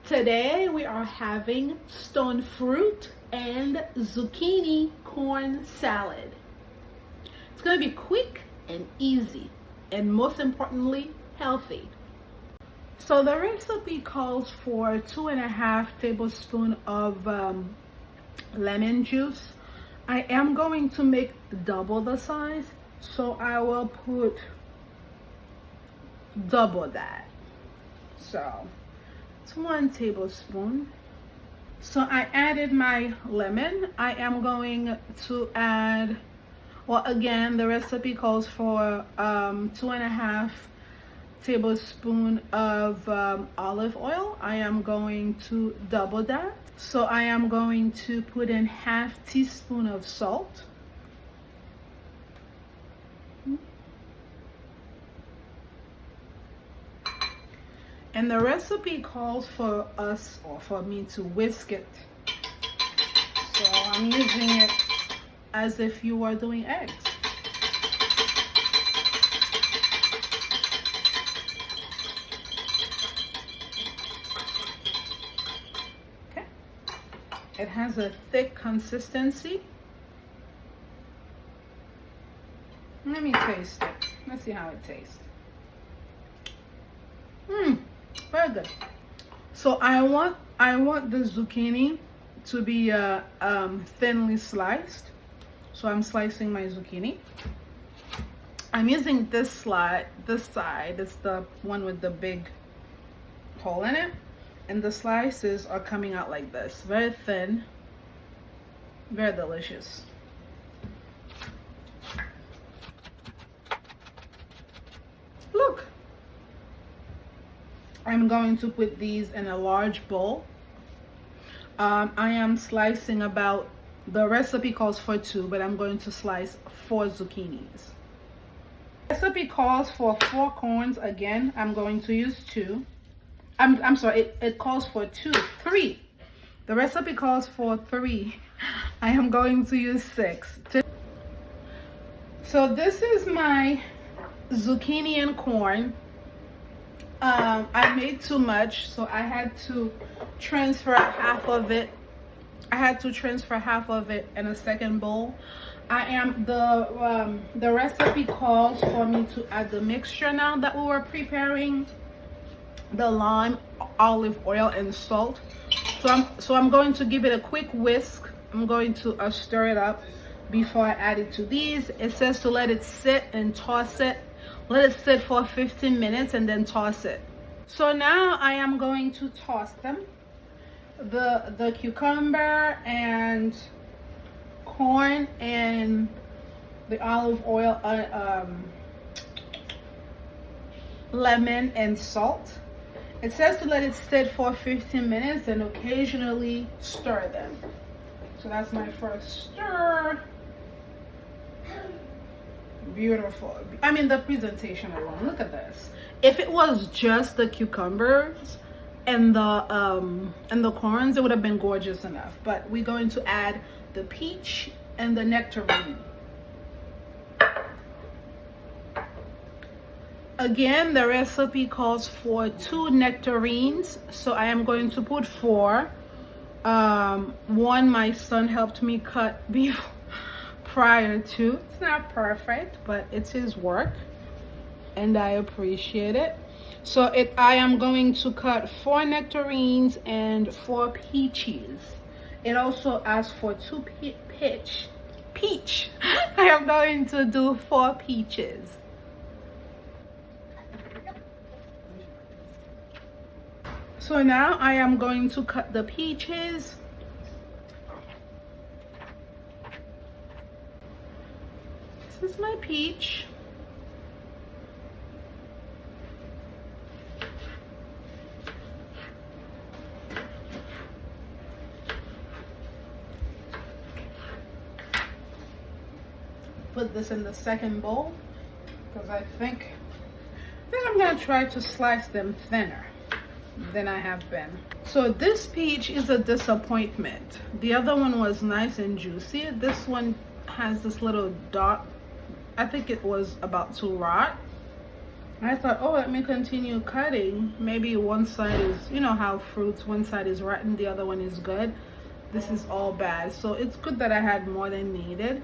Today we are having stone fruit and zucchini corn salad. It's going to be quick and easy, and most importantly, healthy. So the recipe calls for 2.5 tablespoons of lemon juice. I am going to make double the size, so I will put double that. So it's 1 tablespoon. So I added my lemon. I am going to add, well, again, the recipe calls for 2.5 tablespoons of olive oil. I am going to double that. So I am going to put in 1/2 teaspoon of salt. And the recipe calls for us, or for me, to whisk it. So I'm using it as if you were doing eggs. Okay. It has a thick consistency. Let me taste it. Let's see how it tastes. Very good. So I want the zucchini to be thinly sliced. So I'm slicing my zucchini. I'm using this side. It's the one with the big hole in it, and the slices are coming out like this, very thin, very delicious. Look. I'm going to put these in a large bowl. I am slicing about, the recipe calls for 2, but I'm going to slice 4 zucchinis. The recipe calls for 4 corns. Again, I'm going to use 2. I'm sorry, it calls for 3. The recipe calls for 3. I am going to use 6. So this is my zucchini and corn. I made too much, so I had to transfer half of it. In a second bowl. The recipe calls for me to add the mixture now that we were preparing, the lime, olive oil, and salt. So I'm going to give it a quick whisk. I'm going to stir it up before I add it to these. It says to let it sit and toss it. Let it sit for 15 minutes and then toss it. So now I am going to toss them. The cucumber and corn and the olive oil, lemon and salt. It says to let it sit for 15 minutes and occasionally stir them. So that's my first stir. Beautiful. I mean, the presentation alone, look at this. If it was just the cucumbers and the corns, it would have been gorgeous enough, but we're going to add the peach and the nectarine. Again, the recipe calls for 2 nectarines, so I am going to put 4. 1 my son helped me cut prior to. It's not perfect, but it's his work and I appreciate it. So I am going to cut 4 nectarines and 4 peaches. It also asks for 2 peach. I am going to do 4 peaches. So now I am going to cut the peaches. This is my peach. Put this in the second bowl because I think I'm gonna try to slice them thinner than I have been. So this peach is a disappointment. The other one was nice and juicy. This one has this little dot. I think it was about to rot. I thought, oh, let me continue cutting. Maybe one side is, you know how fruits, one side is rotten, the other one is good. This is all bad. So it's good that I had more than needed.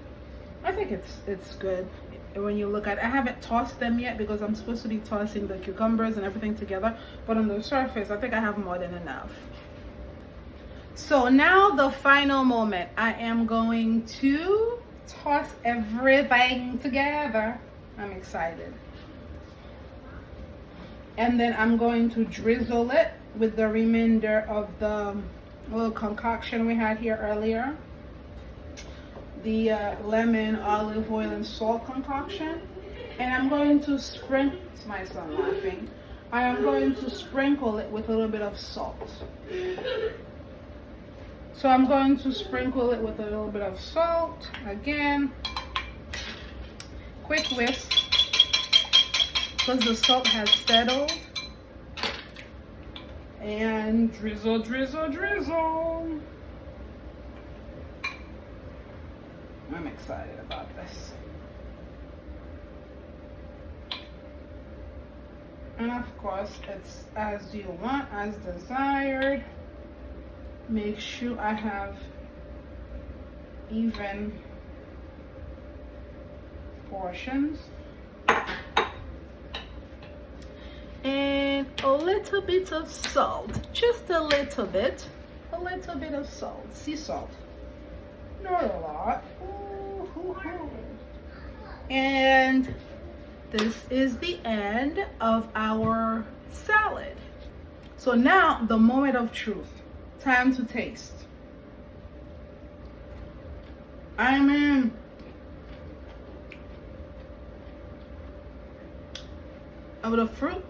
I think it's good. When you look at it, I haven't tossed them yet because I'm supposed to be tossing the cucumbers and everything together. But on the surface, I think I have more than enough. So now the final moment. I am going to toss everything together. I'm excited. And then I'm going to drizzle it with the remainder of the little concoction we had here earlier. The lemon, olive oil, and salt concoction. And I'm going to sprinkle, it's my son laughing. I am going to sprinkle it with a little bit of salt. So I'm going to sprinkle it with a little bit of salt. Again, quick whisk, because the salt has settled. And drizzle, drizzle, drizzle. I'm excited about this. And of course, it's as you want, as desired. Make sure I have even portions. And a little bit of salt, just a little bit of salt, sea salt, not a lot. And this is the end of our salad. So now the moment of truth, time to taste. I mean, of the fruit,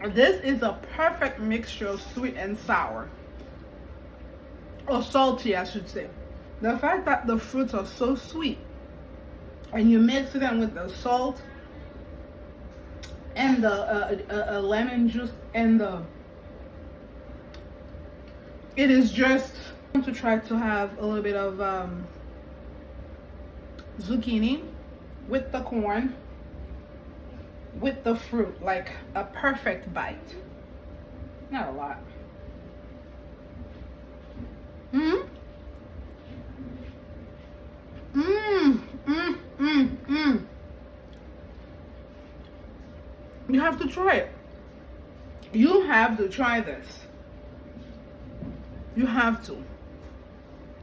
this is a perfect mixture of sweet and sour, or salty I should say. The fact that the fruits are so sweet and you mix them with the salt and the lemon juice and it is just to try to have a little bit of zucchini with the corn with the fruit, like a perfect bite. Not a lot. You have to try it. You have to try this. You have to.